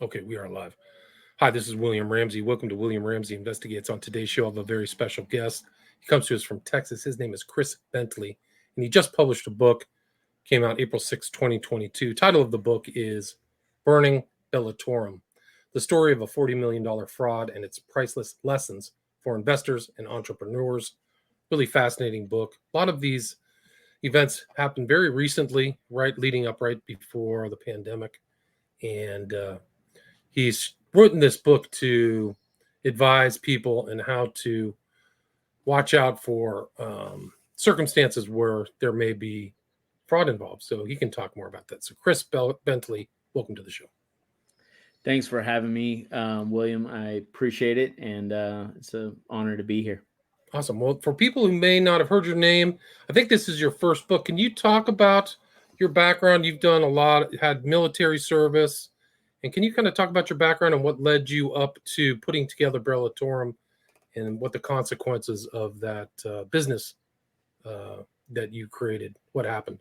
Okay, we are live. Hi, this is William Ramsey. Welcome to William Ramsey Investigates. On today's show, I have a very special guest. He comes to us from Texas. His name is Chris Bentley, and he just published a book, came out April 6, 2022. Title of the book is Burning Bellatorum, the story of a $40 million fraud and its priceless lessons for investors and entrepreneurs. Really fascinating book. A lot of these events happened very recently, right leading up right before the pandemic. And he's written this book to advise people and how to watch out for circumstances where there may be fraud involved. So he can talk more about that. So Chris Bentley, welcome to the show. Thanks for having me, William. I appreciate it, and it's an honor to be here. Awesome. Well, for people who may not have heard your name, I think this is your first book. Can you talk about your background? You've done a lot, had military service. And can you kind of talk about your background and what led you up to putting together Bellatorum and what the consequences of that business that you created? What happened?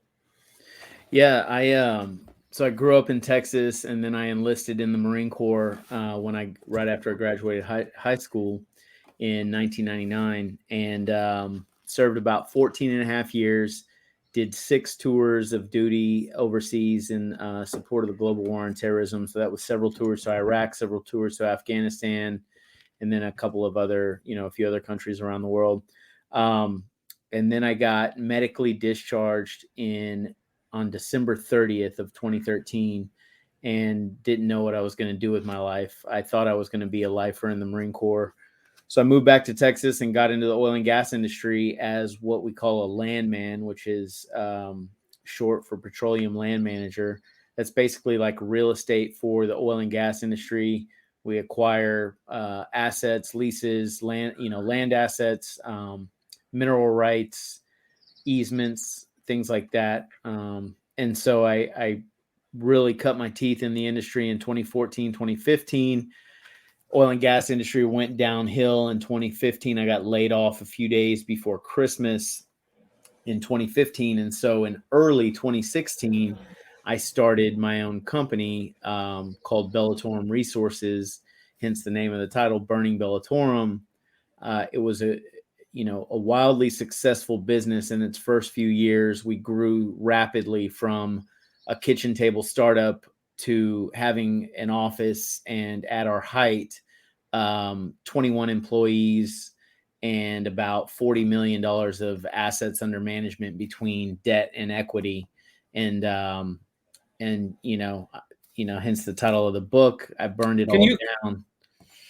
Yeah, I grew up in Texas, and then I enlisted in the Marine Corps right after I graduated high school in 1999, and served about 14 and a half years. Did 6 tours of duty overseas in support of the global war on terrorism. So that was several tours to Iraq, several tours to Afghanistan, and then a couple of other, a few other countries around the world. And then I got medically discharged on December 30th of 2013 and didn't know what I was going to do with my life. I thought I was going to be a lifer in the Marine Corps. So I moved back to Texas and got into the oil and gas industry as what we call a landman, which is short for petroleum land manager. That's basically like real estate for the oil and gas industry. We acquire assets, leases, land assets, mineral rights, easements, things like that. And so I really cut my teeth in the industry in 2014, 2015. Oil and gas industry went downhill in 2015. I got laid off a few days before Christmas in 2015. And so in early 2016, I started my own company called Bellatorum Resources, hence the name of the title, Burning Bellatorum. It was a wildly successful business in its first few years. We grew rapidly from a kitchen table startup to having an office, and at our height, 21 employees and about $40 million of assets under management between debt and equity. And hence the title of the book. I burned it down.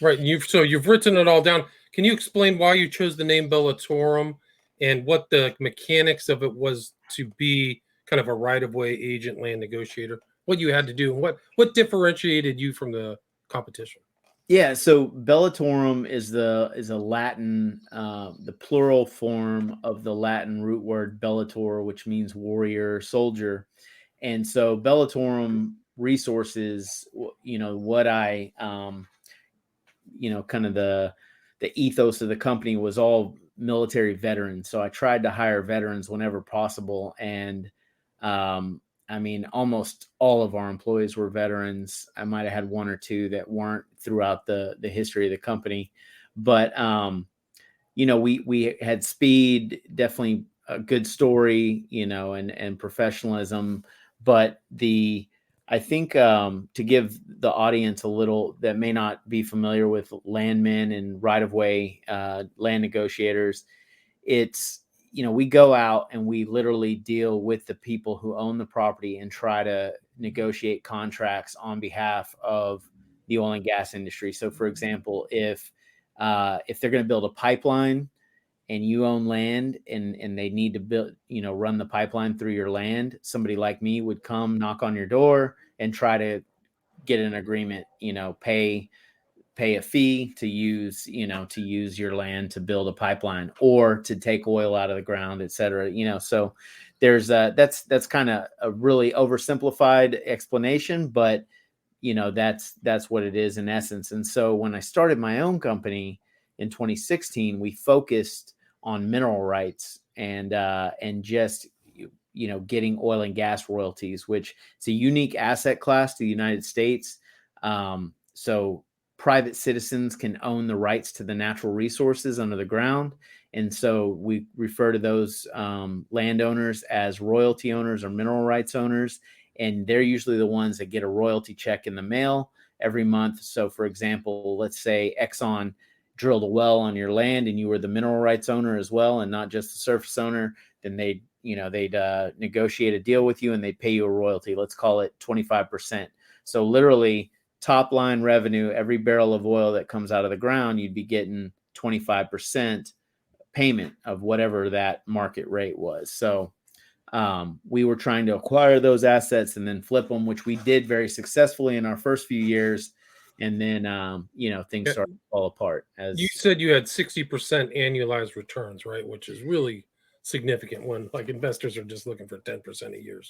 Right. You've written it all down. Can you explain why you chose the name Bellatorum and what the mechanics of it was to be kind of a right-of-way agent land negotiator? What you had to do and what differentiated you from the competition? Yeah, so Bellatorum is a Latin, the plural form of the Latin root word Bellator, which means warrior, soldier. And so Bellatorum Resources, what I, kind of the ethos of the company was all military veterans. So I tried to hire veterans whenever possible. And almost all of our employees were veterans. I might have had one or two that weren't throughout the history of the company. But, we had speed, definitely a good story, and professionalism. But I think to give the audience a little that may not be familiar with landmen and right-of-way land negotiators, it's, we go out and we literally deal with the people who own the property and try to negotiate contracts on behalf of the oil and gas industry. So, for example, if they're going to build a pipeline and you own land and they need to build, run the pipeline through your land, somebody like me would come knock on your door and try to get an agreement, pay a fee to use your land to build a pipeline or to take oil out of the ground, et cetera. So there's that's kind of a really oversimplified explanation, but that's what it is in essence. And so when I started my own company in 2016, we focused on mineral rights and just getting oil and gas royalties, which is a unique asset class to the United States. So private citizens can own the rights to the natural resources under the ground. And so we refer to those landowners as royalty owners or mineral rights owners. And they're usually the ones that get a royalty check in the mail every month. So, for example, let's say Exxon drilled a well on your land and you were the mineral rights owner as well, and not just the surface owner, then they'd negotiate a deal with you and they'd pay you a royalty. Let's call it 25%. So literally top line revenue, every barrel of oil that comes out of the ground, you'd be getting 25% payment of whatever that market rate was. So we were trying to acquire those assets and then flip them, which we did very successfully in our first few years. And then, things started to fall apart. As you said, you had 60% annualized returns, right? Which is really significant when like investors are just looking for 10% a year.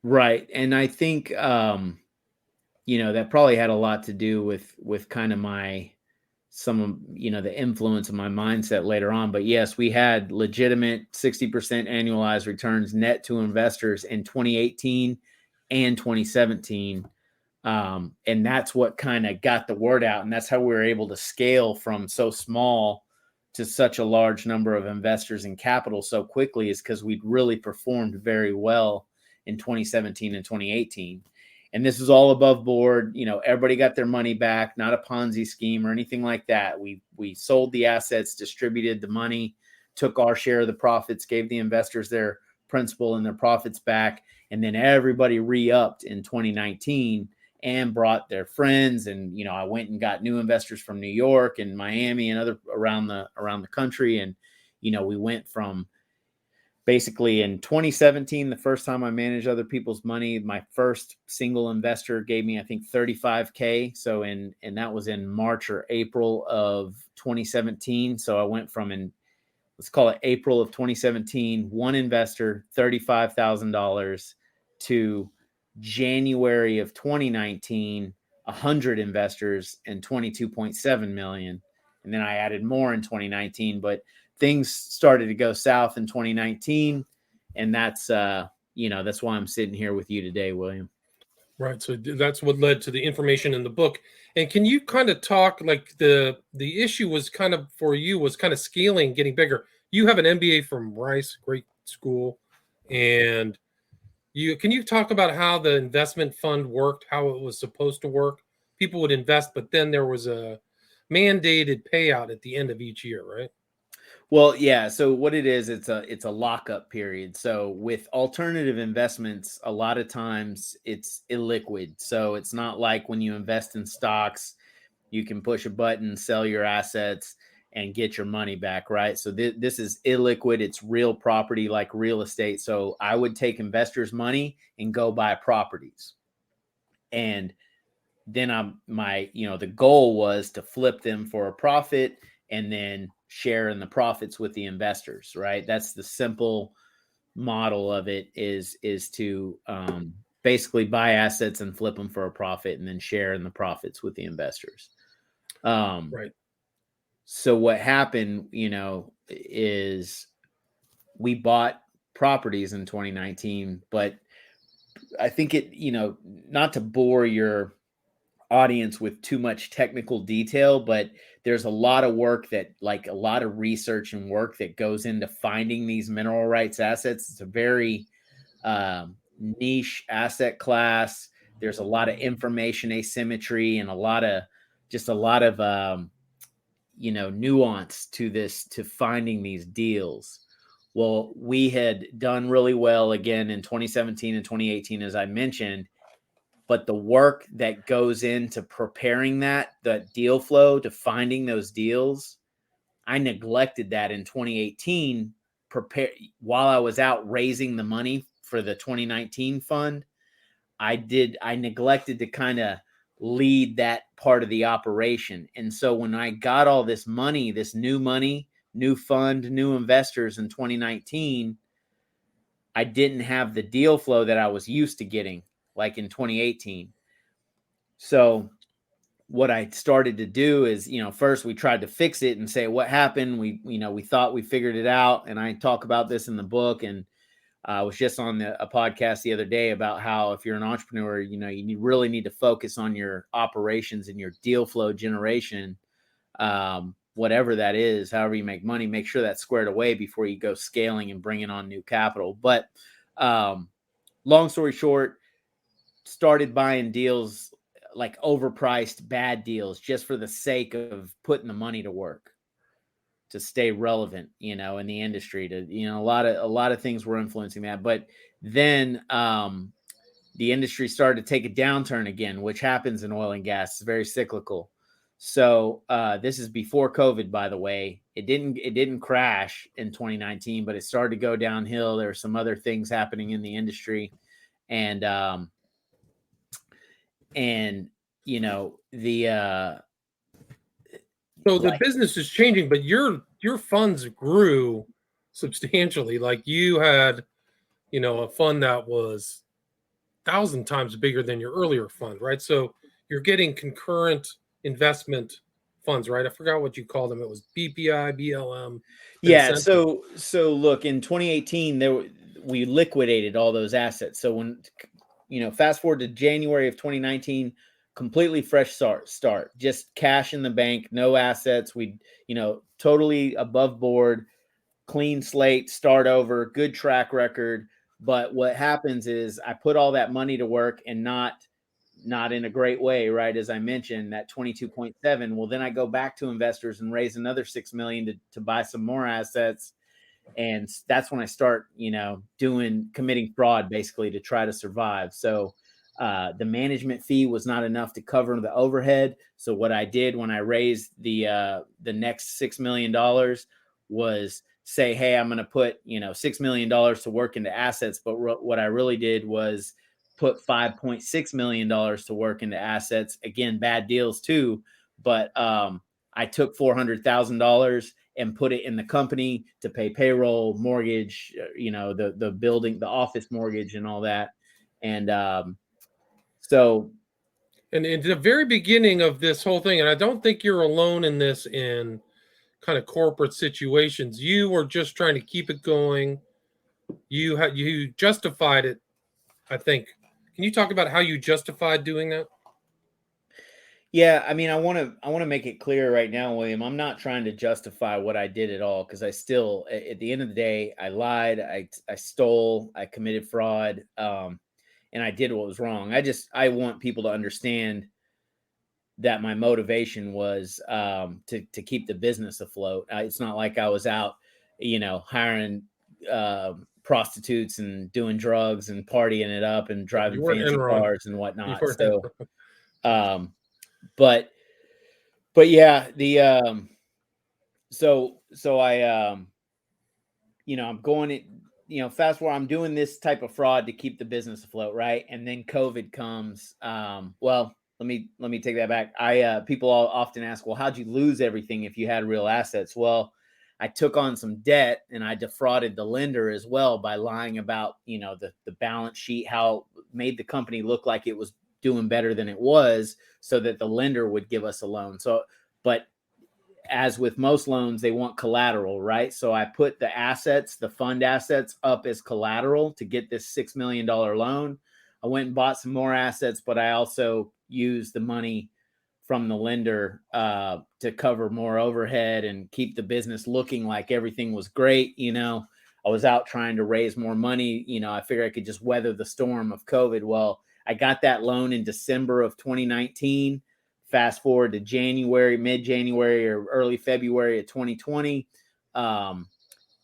Right. And I think, that probably had a lot to do with kind of the influence of my mindset later on. But yes, we had legitimate 60% annualized returns net to investors in 2018 and 2017. And that's what kind of got the word out. And that's how we were able to scale from so small to such a large number of investors and capital so quickly, is because we'd really performed very well in 2017 and 2018. And this was all above board. Everybody got their money back, not a Ponzi scheme or anything like that. We sold the assets, distributed the money, took our share of the profits, gave the investors their principal and their profits back. And then everybody re-upped in 2019 and brought their friends. And, I went and got new investors from New York and Miami and other around the country. And, we went from basically in 2017, the first time I managed other people's money, my first single investor gave me, I think, $35K. So and that was in March or April of 2017. So I went from let's call it April of 2017, one investor, $35,000, to January of 2019, 100 investors and 22.7 million. And then I added more in 2019, but things started to go south in 2019. And that's why I'm sitting here with you today, William. Right. So that's what led to the information in the book. And can you kind of talk, like the issue was kind of for you was kind of scaling, getting bigger. You have an MBA from Rice, great school. And can you talk about how the investment fund worked, how it was supposed to work? People would invest, but then there was a mandated payout at the end of each year, right? Well, yeah. So what it is, it's a lockup period. So with alternative investments, a lot of times it's illiquid. So it's not like when you invest in stocks, you can push a button, sell your assets, and get your money back, right? So this is illiquid. It's real property, like real estate. So I would take investors' money and go buy properties. And then the goal was to flip them for a profit and then share in the profits with the investors, right? That's the simple model of it, is to basically buy assets and flip them for a profit and then share in the profits with the investors. Right. So what happened, is we bought properties in 2019, but I think not to bore your audience with too much technical detail, but there's a lot of work a lot of research and work that goes into finding these mineral rights assets. It's a very niche asset class. There's a lot of information asymmetry and a lot of nuance to this, to finding these deals. Well, we had done really well again in 2017 and 2018, as I mentioned, but the work that goes into preparing that deal flow to finding those deals, I neglected that in 2018, while I was out raising the money for the 2019 fund. I neglected to kind of lead that part of the operation. And so when I got all this money, new fund, new investors in 2019, I didn't have the deal flow that I was used to getting, like in 2018. So what I started to do is, first we tried to fix it and say what happened. We thought we figured it out. And I talk about this in the book, and I was just on a podcast the other day about how if you're an entrepreneur, you really need to focus on your operations and your deal flow generation, whatever that is, however you make money, make sure that's squared away before you go scaling and bringing on new capital. But long story short, started buying deals like overpriced bad deals just for the sake of putting the money to work to stay relevant, in the industry. To a lot of things were influencing that. But then the industry started to take a downturn again, which happens in oil and gas. It's very cyclical. So this is before COVID, by the way. It didn't crash in 2019, but it started to go downhill. There were some other things happening in the industry, and So the business is changing, but your funds grew substantially. Like you had, a fund that was 1,000 times bigger than your earlier fund, right? So you're getting concurrent investment funds, right? I forgot what you called them. It was BPI, BLM. Yeah. So look, in 2018, we liquidated all those assets. So when, fast forward to January of 2019, completely fresh start, just cash in the bank, no assets. We, totally above board, clean slate, start over, good track record. But what happens is I put all that money to work and not in a great way, right? As I mentioned, that 22.7. Well, then I go back to investors and raise another 6 million to buy some more assets. And that's when I start, committing fraud basically to try to survive. So the management fee was not enough to cover the overhead. So what I did when I raised the next $6 million was say, hey, I'm going to put, $6 million to work into assets. But what I really did was put $5.6 million to work into assets. Again, bad deals too. But I took $400,000 and put it in the company to pay payroll, mortgage, the building, the office mortgage and all that. And so. And in the very beginning of this whole thing, and I don't think you're alone in this in kind of corporate situations, you were just trying to keep it going. You justified it, I think. Can you talk about how you justified doing that? Yeah, I mean, I want to make it clear right now, William. I'm not trying to justify what I did at all, because I still, at the end of the day, I lied, I stole, I committed fraud, and I did what was wrong. I want people to understand that my motivation was to keep the business afloat. It's not like I was out, hiring prostitutes and doing drugs and partying it up and driving fancy cars and whatnot. So, but yeah, so I, I'm going it, fast forward, I'm doing this type of fraud to keep the business afloat. Right. And then COVID comes. Well, let me take that back. People often ask, well, how'd you lose everything if you had real assets? Well, I took on some debt and I defrauded the lender as well by lying about, the balance sheet, how it made the company look like it was doing better than it was, so that the lender would give us a loan. So, but as with most loans, they want collateral, right? So I put the fund assets up as collateral to get this $6 million loan. I went and bought some more assets, but I also used the money from the lender to cover more overhead and keep the business looking like everything was great. I was out trying to raise more money. I figured I could just weather the storm of COVID. Well, I got that loan in December of 2019. Fast forward to mid-January or early February of 2020.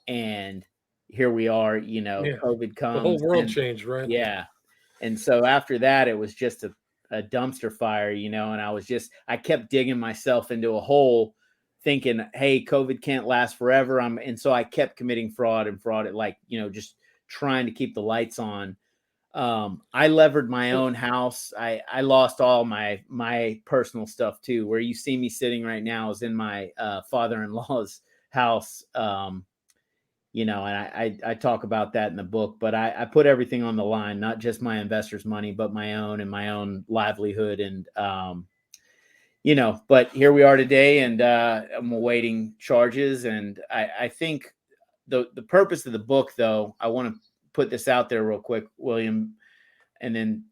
And here we are, COVID comes. The whole world changed, right? Yeah. And so after that, it was just a dumpster fire, and I kept digging myself into a hole thinking, hey, COVID can't last forever. And so I kept committing fraud, like, just trying to keep the lights on. I levered my own house. I lost all my personal stuff too. Where you see me sitting right now is in my father-in-law's house. And I talk about that in the book, but I put everything on the line, not just my investors' money, but my own and my own livelihood. And, but here we are today, and I'm awaiting charges. And I think the purpose of the book, though, I want to put this out there real quick, William, and then,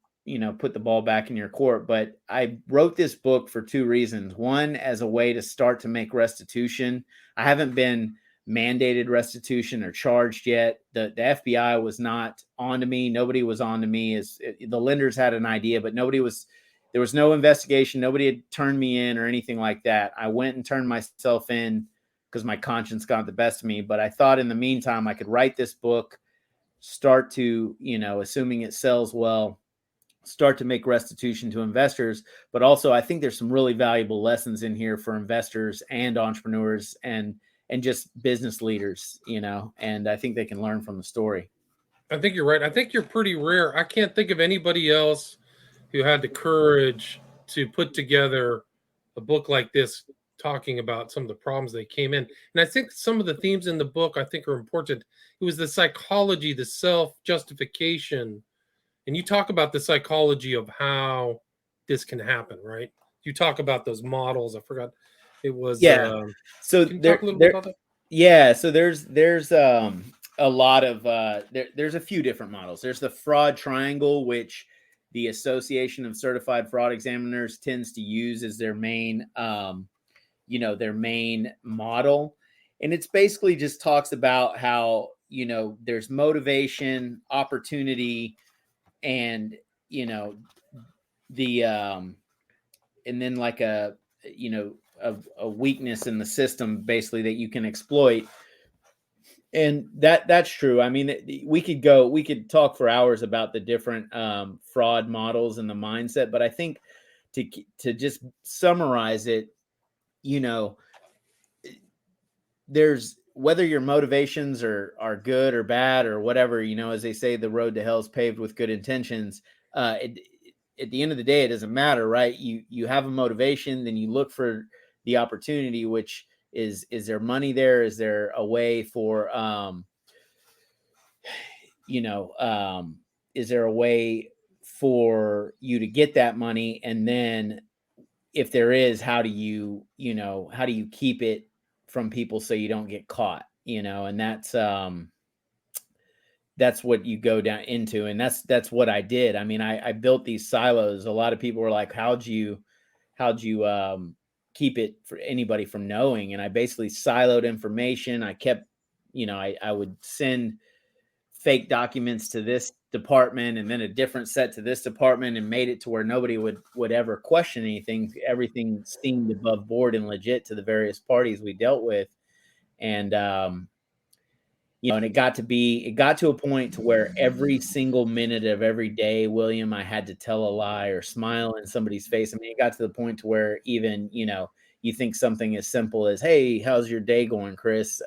put the ball back in your court. But I wrote this book for two reasons. One, as a way to start to make restitution. I haven't been mandated restitution or charged yet. The FBI was not onto me. Nobody was onto me. The lenders had an idea, but there was no investigation. Nobody had turned me in or anything like that. I went and turned myself in because my conscience got the best of me. But I thought in the meantime, I could write this book, start to, assuming it sells well, start to make restitution to investors. But also, I think there's some really valuable lessons in here for investors and entrepreneurs and just business leaders, and I think they can learn from the story. I think you're right. I think you're pretty rare. I can't think of anybody else who had the courage to put together a book like this, talking about some of the problems they came in. And I think some of the themes in the book I think are important. It was the psychology, the self-justification. And you talk about the psychology of how this can happen, right? You talk about those models. I forgot. It was So can you talk a little bit about that? Yeah, so there's a lot of there's a few different models. There's the fraud triangle, which the Association of Certified Fraud Examiners tends to use as their main their main model. And it's basically just talks about how, there's motivation, opportunity, and the and then like a weakness in the system, basically, that you can exploit. And that's true. I mean, we could talk for hours about the different fraud models and the mindset, but I think to just summarize it, there's, whether your motivations are good or bad or whatever, as they say, the road to hell is paved with good intentions. At the end of the day, it doesn't matter, right? You have a motivation, then you look for the opportunity, which is there money there? Is there a way for, is there a way for you to get that money? And then if there is, how do you keep it from people so you don't get caught, and that's what you go down into. And that's what I did. I mean, I built these silos. A lot of people were like, how'd you keep it for anybody from knowing? And I basically siloed information. I kept, I would send fake documents to this department and then a different set to this department, and made it to where nobody would ever question anything. Everything seemed above board and legit to the various parties we dealt with. And, and it got to a point to where every single minute of every day, William, I had to tell a lie or smile in somebody's face. I mean, it got to the point to where even, you think something as simple as, "Hey, how's your day going, Chris?"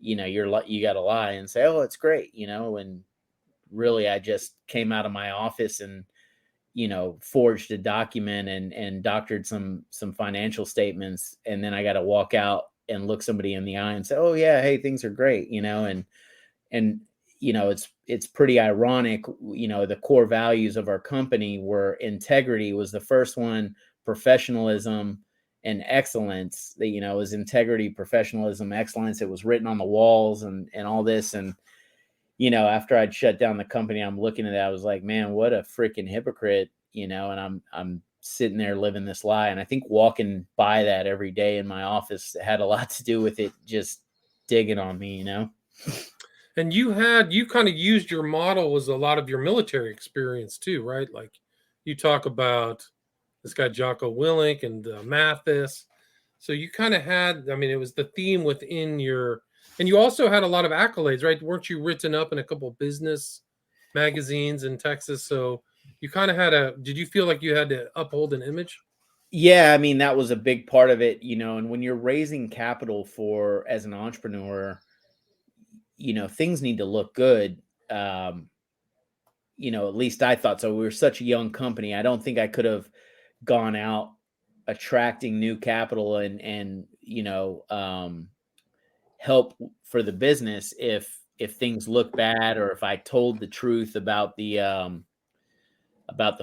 You got to lie and say, "Oh, it's great," and really I just came out of my office and, forged a document and doctored some financial statements. And then I got to walk out and look somebody in the eye and say, "Oh yeah, hey, things are great," and it's pretty ironic. The core values of our company were integrity was the first one, professionalism, and excellence. That, was integrity, professionalism, excellence. It was written on the walls and all this. And, after I'd shut down the company, I'm looking at that. I was like, man, what a freaking hypocrite, and I'm sitting there living this lie. And I think walking by that every day in my office had a lot to do with it just digging on me, And you kind of used your model as a lot of your military experience too, right? Like you talk about this guy Jocko Willink and Mathis. So you kind of had, I mean, it was the theme within your, and you also had a lot of accolades, right? Weren't you written up in a couple business magazines in Texas? So you kind of did you feel like you had to uphold an image? Yeah, I mean, that was a big part of it, and when you're raising capital as an entrepreneur, things need to look good. At least I thought so. We were such a young company. I don't think I could have gone out attracting new capital and help for the business if things look bad, or if I told the truth about the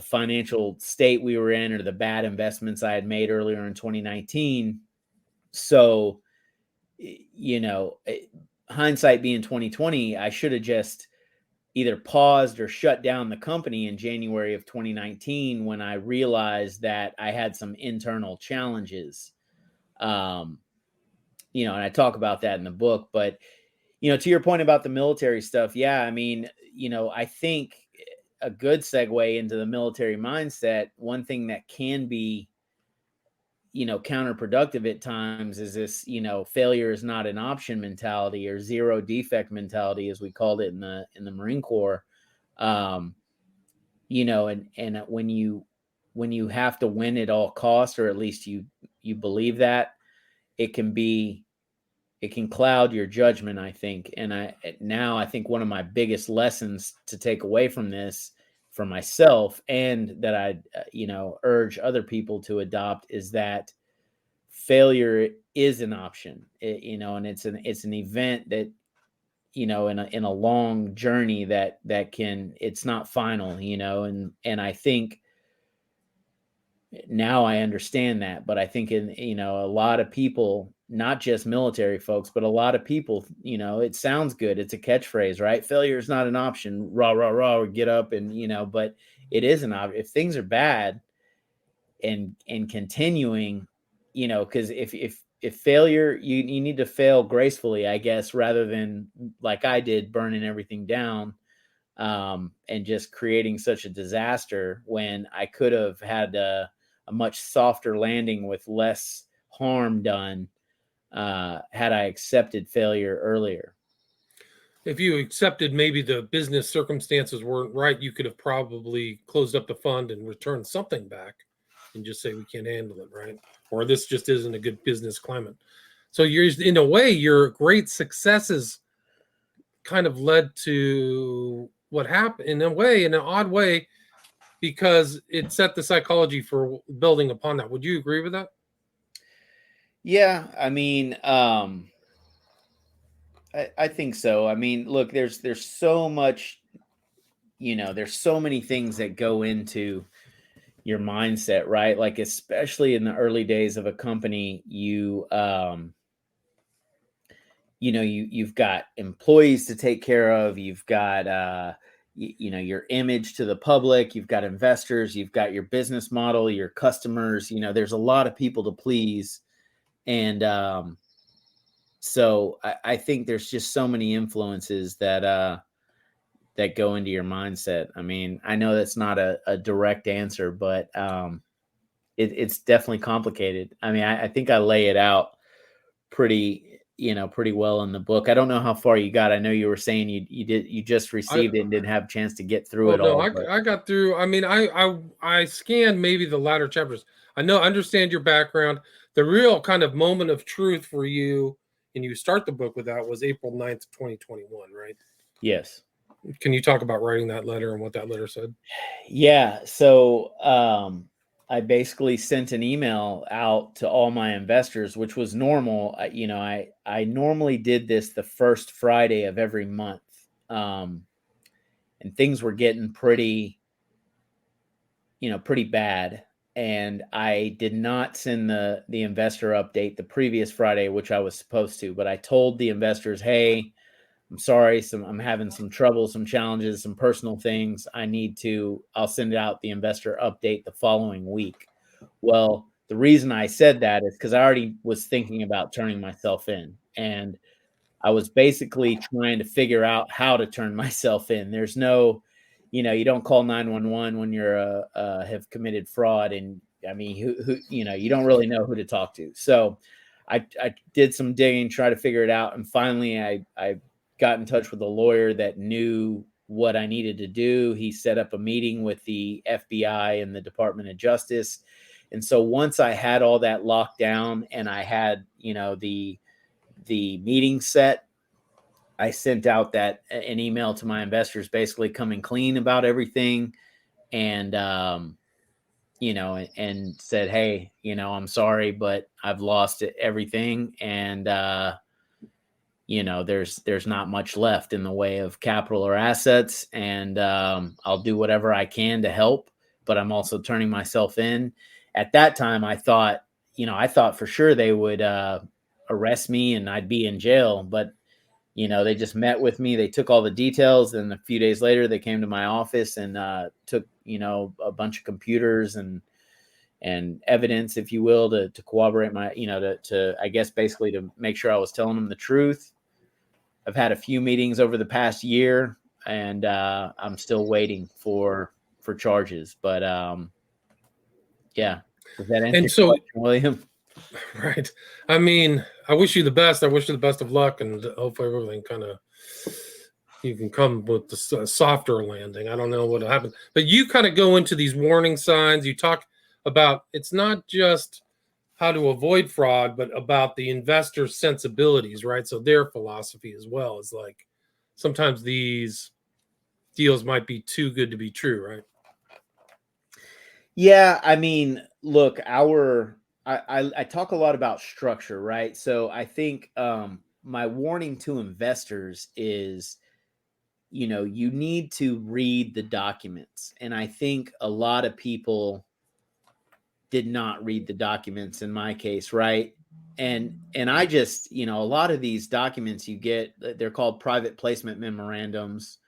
financial state we were in, or the bad investments I had made earlier in 2019. So, hindsight being 2020, I should have just either paused or shut down the company in January of 2019 when I realized that I had some internal challenges. And I talk about that in the book, but, to your point about the military stuff. Yeah. I mean, I think a good segue into the military mindset, one thing that can be, counterproductive at times is this, failure is not an option mentality, or zero defect mentality, as we called it in the Marine Corps. And when you have to win at all costs, or at least you believe that, it can cloud your judgment, I think. And I think one of my biggest lessons to take away from this for myself, and that I urge other people to adopt, is that failure is an option. And it's an event that, in a long journey that it's not final, and I think now I understand that. But I think a lot of people, not just military folks, but a lot of people, it sounds good. It's a catchphrase, right? Failure is not an option. Rah, rah, rah, or get up and, but it is an option. If things are bad, and continuing, because if failure, you need to fail gracefully, I guess, rather than like I did, burning everything down, and just creating such a disaster when I could have had a much softer landing with less harm done, had I accepted failure earlier. If you accepted maybe the business circumstances weren't right, you could have probably closed up the fund and returned something back and just say we can't handle it, right? Or this just isn't a good business climate. So in a way, your great successes kind of led to what happened, in an odd way, because it set the psychology for building upon that. Would you agree with that? Yeah, I mean, I think so. I mean, look, there's so much, there's so many things that go into your mindset, right? Like, especially in the early days of a company, you've got employees to take care of. You've got, your image to the public. You've got investors. You've got your business model, your customers. There's a lot of people to please. And so I think there's just so many influences that go into your mindset. I mean, I know that's not a direct answer, but it's definitely complicated. I mean, I think I lay it out pretty well in the book. I don't know how far you got. I know you were saying you just received it and didn't have a chance to get through it all. I got through. I mean, I scanned maybe the latter chapters. I understand your background. The real kind of moment of truth for you, and you start the book with that, was April 9th, 2021, right? Yes. Can you talk about writing that letter and what that letter said? Yeah. So I basically sent an email out to all my investors, which was normal. I normally did this the first Friday of every month. And things were getting pretty bad. And I did not send the investor update the previous Friday, which I was supposed to, but I told the investors, hey, I'm sorry, I'm having some trouble, some challenges, some personal things. I'll send out the investor update the following week. Well, the reason I said that is because I already was thinking about turning myself in. And I was basically trying to figure out how to turn myself in. There's no, you don't call 911 when you're have committed fraud. And I mean, who you don't really know who to talk to. So I did some digging, try to figure it out. And finally I got in touch with a lawyer that knew what I needed to do. He set up a meeting with the FBI and the Department of Justice. And so once I had all that locked down and I had, the meeting set, I sent out an email to my investors, basically coming clean about everything. And, and said, hey, I'm sorry, but I've lost everything. And, there's not much left in the way of capital or assets. And I'll do whatever I can to help, but I'm also turning myself in. At that time, I thought for sure they would arrest me and I'd be in jail. But They just met with me. They took all the details, and a few days later, they came to my office and took a bunch of computers and evidence, if you will, to corroborate my to I guess basically to make sure I was telling them the truth. I've had a few meetings over the past year, and I'm still waiting for charges. But yeah, does that answer And your so, question, William? right. I mean, I wish you the best. I wish you the best of luck, and hopefully everything you can come with the softer landing. I don't know what will happen, but you kind of go into these warning signs. You talk about it's not just how to avoid fraud, but about the investor's sensibilities, right? So their philosophy as well is like sometimes these deals might be too good to be true, right? Yeah, I mean, look, I talk a lot about structure, right? So I think my warning to investors is, you need to read the documents. And I think a lot of people did not read the documents in my case, right? And I just, a lot of these documents you get, they're called private placement memorandums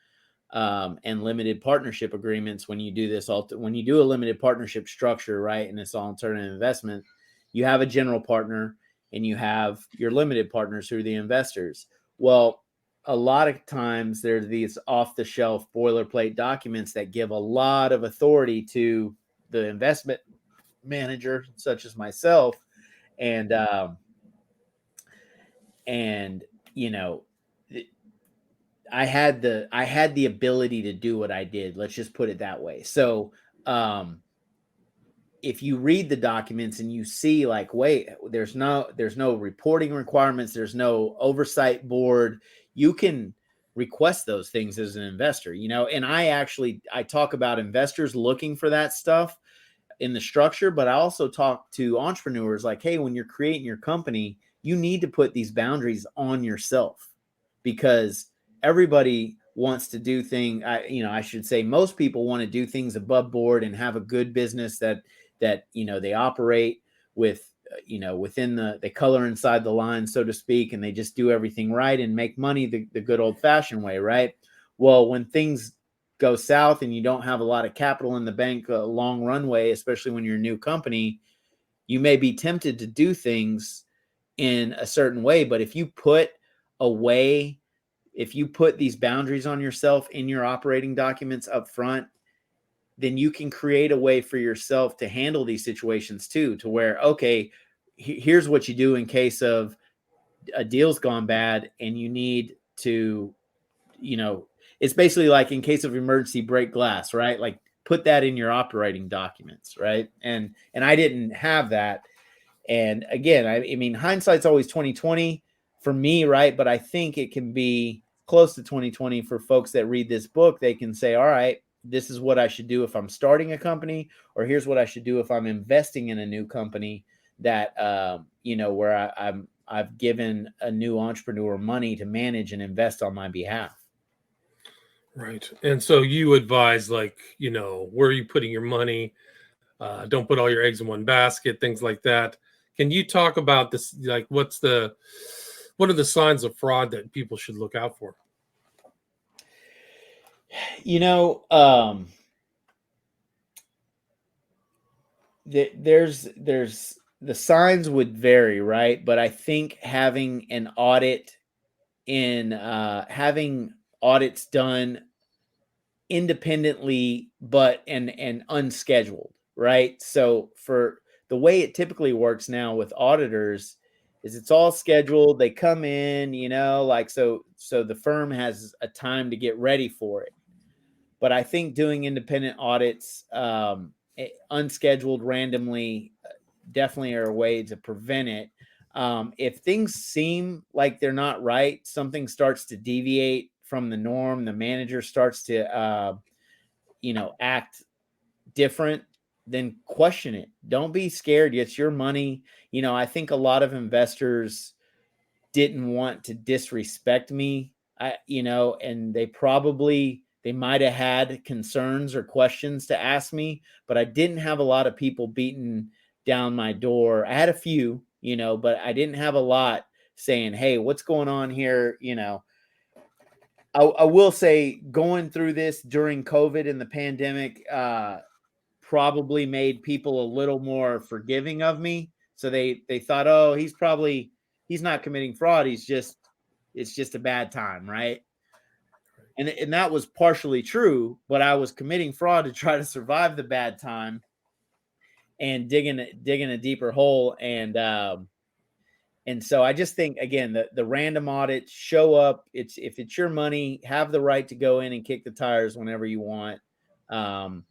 and limited partnership agreements. When you do this, when you do a limited partnership structure, right, and it's all alternative investment, you have a general partner and you have your limited partners who are the investors. Well, a lot of times there's these off-the-shelf boilerplate documents that give a lot of authority to the investment manager, such as myself, and and you know I had the ability to do what I did. Let's just put it that way. So, if you read the documents and you see like, wait, there's no reporting requirements, there's no oversight board, you can request those things as an investor, and I talk about investors looking for that stuff in the structure, but I also talk to entrepreneurs like, hey, when you're creating your company, you need to put these boundaries on yourself, because everybody wants to do things. I should say most people want to do things above board and have a good business that they operate with, within the color inside the line, so to speak, and they just do everything right and make money the good old fashioned way, right? Well, when things go south and you don't have a lot of capital in the bank, a long runway, especially when you're a new company, you may be tempted to do things in a certain way. But if you put these boundaries on yourself in your operating documents up front, then you can create a way for yourself to handle these situations too, to where, okay, here's what you do in case of a deal's gone bad and you need to, it's basically like in case of emergency, break glass, right? Like put that in your operating documents, right? And I didn't have that. And again, I mean, hindsight's always 2020 for me, right? But I think it can be close to 2020 for folks that read this book. They can say, all right, this is what I should do if I'm starting a company, or here's what I should do if I'm investing in a new company that, where I've given a new entrepreneur money to manage and invest on my behalf. Right. And so you advise, like, where are you putting your money? Don't put all your eggs in one basket, things like that. Can you talk about this? Like, what are the signs of fraud that people should look out for? There's the signs would vary, right? But I think having an audit having audits done independently, but and unscheduled, right? So for the way it typically works now with auditors is it's all scheduled. They come in, like so the firm has a time to get ready for it. But I think doing independent audits, unscheduled, randomly, definitely are a way to prevent it. If things seem like they're not right, something starts to deviate from the norm, the manager starts to, act different, then question it. Don't be scared. It's your money. I think a lot of investors didn't want to disrespect me, and they might have had concerns or questions to ask me, but I didn't have a lot of people beating down my door. I had a few, but I didn't have a lot saying, hey, what's going on here? I will say going through this during COVID and the pandemic probably made people a little more forgiving of me. So they thought, oh, he's not committing fraud. It's just a bad time, right? And that was partially true, but I was committing fraud to try to survive the bad time and digging a deeper hole. And so I just think, again, the random audits show up. If it's your money, have the right to go in and kick the tires whenever you want. And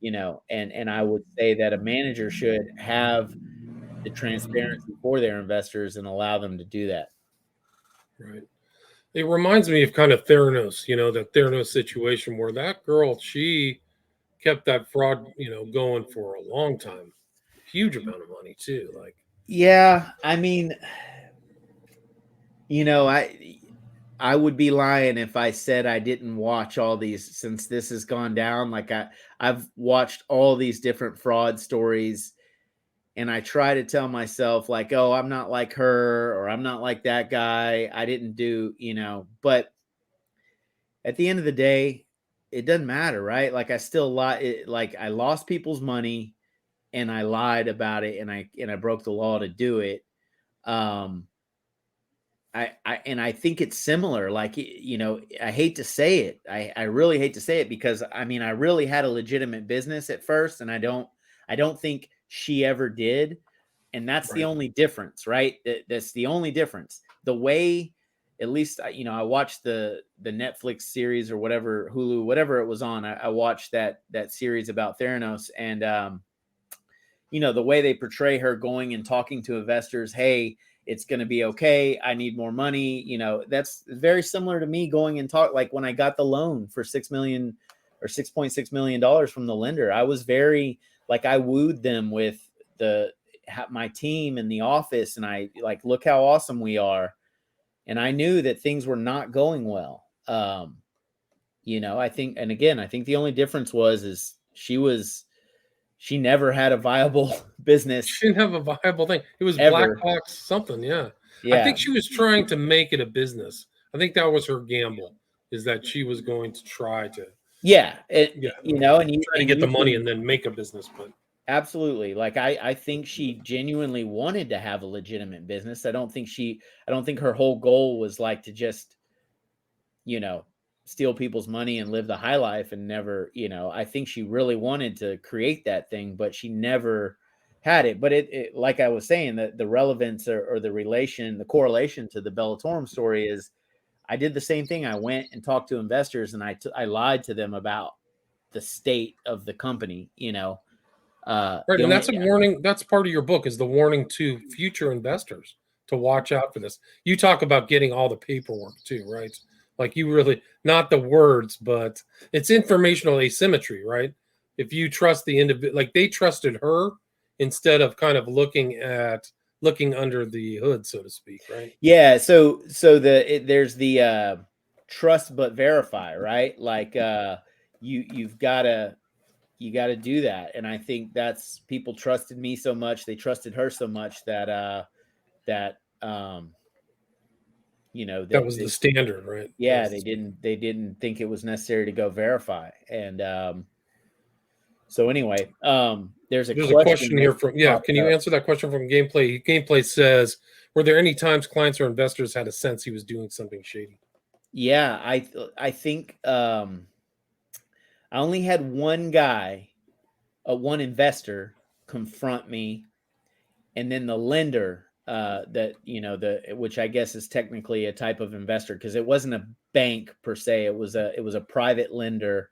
I would say that a manager should have the transparency for their investors and allow them to do that. Right. It reminds me of kind of Theranos, that Theranos situation where that girl, she kept that fraud, going for a long time. Huge amount of money too. Like, Yeah, I mean, I would be lying if I said I didn't watch all these since this has gone down. Like I've watched all these different fraud stories, and I try to tell myself like, oh, I'm not like her, or I'm not like that guy. I didn't do, but at the end of the day, it doesn't matter, right? Like I still lie. Like I lost people's money and I lied about it, and I broke the law to do it. Um, I think it's similar. Like, I hate to say it. I really hate to say it because I mean, I really had a legitimate business at first, and I don't think she ever did. And that's the right. only difference, right? That's the only difference. The way, at least, I watched the Netflix series or whatever, Hulu, whatever it was on. I watched that series about Theranos, and the way they portray her going and talking to investors, hey, it's going to be okay. I need more money. That's very similar to me going and talk. Like when I got the loan for $6 million or $6.6 million from the lender, I was very like, I wooed them with my team in the office. And I like, look how awesome we are. And I knew that things were not going well. I think, and again, I think the only difference is she never had a viable business. She didn't have a viable thing. It was Black Ever. Box something, yeah. I Yeah. think she was trying to make it a business. I think that was her gamble, is that she was going to try to, Yeah. and try to And get the you money can and then make a business. But absolutely, like, I think she genuinely wanted to have a legitimate business. I don't think her whole goal was like to just, you know, steal people's money and live the high life and never, I think she really wanted to create that thing, but she never had it. But it like I was saying, the relevance or the correlation to the Bellatorum story is I did the same thing. I went and talked to investors and I lied to them about the state of the company, right, the and only that's a warning. That's part of your book, is the warning to future investors to watch out for this. You talk about getting all the paperwork too, right? Like, you really, not the words, but it's informational asymmetry, right? If you trust the individual, like they trusted her instead of kind of looking under the hood, so to speak, right? Yeah, so there's the trust but verify, right? Like you got to do that, and I think that's people trusted me so much, they trusted her so much that That that was the they, standard, right? That yeah, was they didn't think it was necessary to go verify. And so anyway, there's a There's a question question that here from, yeah. popped Can you up. answer that question from Gameplay? Gameplay says, were there any times clients or investors had a sense he was doing something shady? Yeah, I think I only had one guy, one investor confront me, and then the lender that which I guess is technically a type of investor because it wasn't a bank per se. It was a private lender.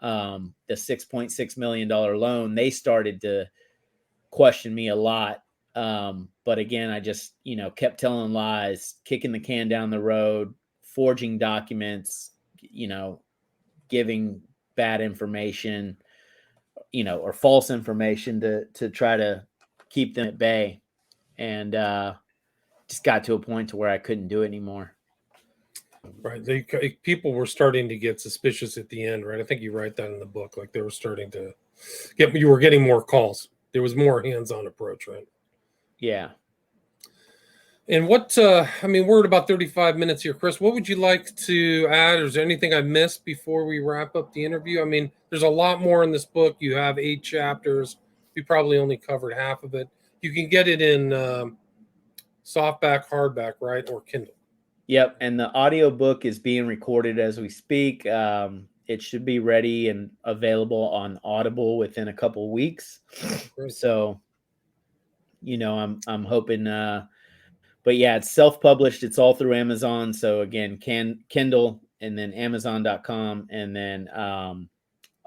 The $6.6 million loan, they started to question me a lot. But again, I just kept telling lies, kicking the can down the road, forging documents, giving bad information, or false information to try to keep them at bay. And just got to a point to where I couldn't do it anymore. Right. People were starting to get suspicious at the end, right? I think you write that in the book. Like, they were starting to you were getting more calls. There was more hands-on approach, right? Yeah. And what, I mean, we're at about 35 minutes here, Chris. What would you like to add? Or is there anything I missed before we wrap up the interview? I mean, there's a lot more in this book. You have 8 chapters. We probably only covered half of it. You can get it in softback, hardback, right? Or Kindle. Yep, and the audiobook is being recorded as we speak. It should be ready and available on Audible within a couple of weeks. Great. So, I'm hoping. But yeah, it's self-published. It's all through Amazon. So again, Kindle and then Amazon.com, and then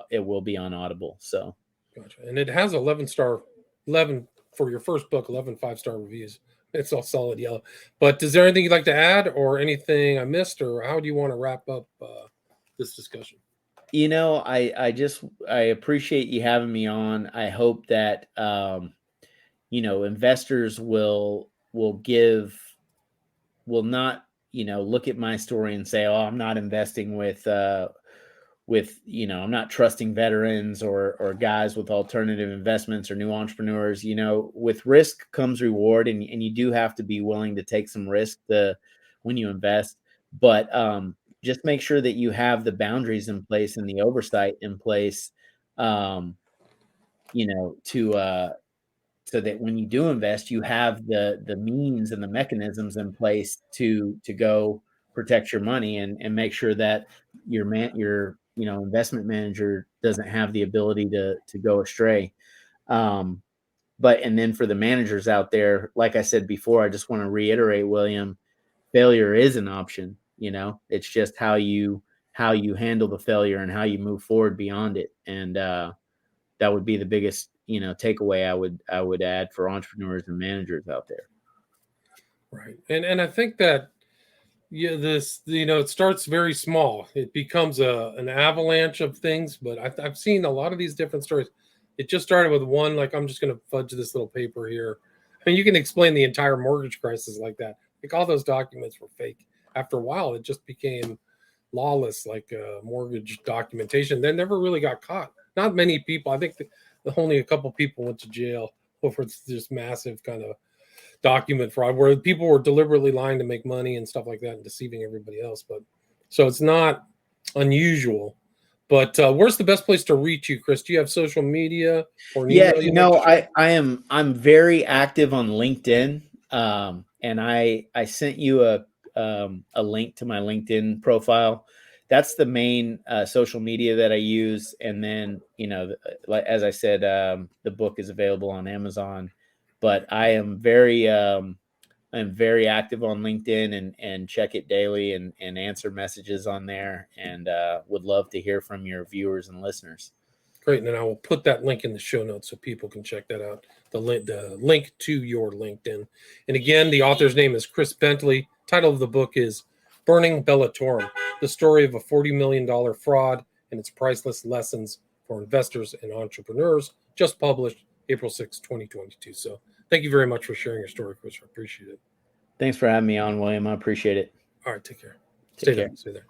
it will be on Audible. So, gotcha. And it has 11 for your first book, 11 5-star reviews. It's all solid yellow. But is there anything you'd like to add or anything I missed, or how do you want to wrap up this discussion? I appreciate you having me on. I hope that, investors will not, look at my story and say, oh, I'm not investing with, I'm not trusting veterans or guys with alternative investments or new entrepreneurs. With risk comes reward, and you do have to be willing to take some risk when you invest. But just make sure that you have the boundaries in place and the oversight in place, so that when you do invest, you have the means and the mechanisms in place to go protect your money and make sure that your investment manager doesn't have the ability to go astray. And then for the managers out there, like I said before, I just want to reiterate, William, failure is an option. It's just how you handle the failure and how you move forward beyond it. And that would be the biggest takeaway I would add for entrepreneurs and managers out there. Right. And I think that it starts very small. It becomes an avalanche of things, but I've seen a lot of these different stories. It just started with one, like, I'm just going to fudge this little paper here. I mean, you can explain the entire mortgage crisis like that. Like, all those documents were fake. After a while, it just became lawless, like mortgage documentation. They never really got caught. Not many people. I think only a couple people went to jail over this massive kind of document fraud where people were deliberately lying to make money and stuff like that and deceiving everybody else. But so it's not unusual. But where's the best place to reach you, Chris? Do you have social media or an email? I'm very active on LinkedIn, and I sent you a link to my LinkedIn profile. That's the main social media that I use. And then, as I said, the book is available on Amazon. But I am very active on LinkedIn and check it daily and answer messages on there, and would love to hear from your viewers and listeners. Great. And then I will put that link in the show notes so people can check that out. The link to your LinkedIn. And again, the author's name is Chris Bentley. Title of the book is Burning Bellatorum, the story of a $40 million fraud and its priceless lessons for investors and entrepreneurs, just published April 6, 2022. So thank you very much for sharing your story, Chris. I appreciate it. Thanks for having me on, William. I appreciate it. All right. Take care. Take care. Stay there. Stay there.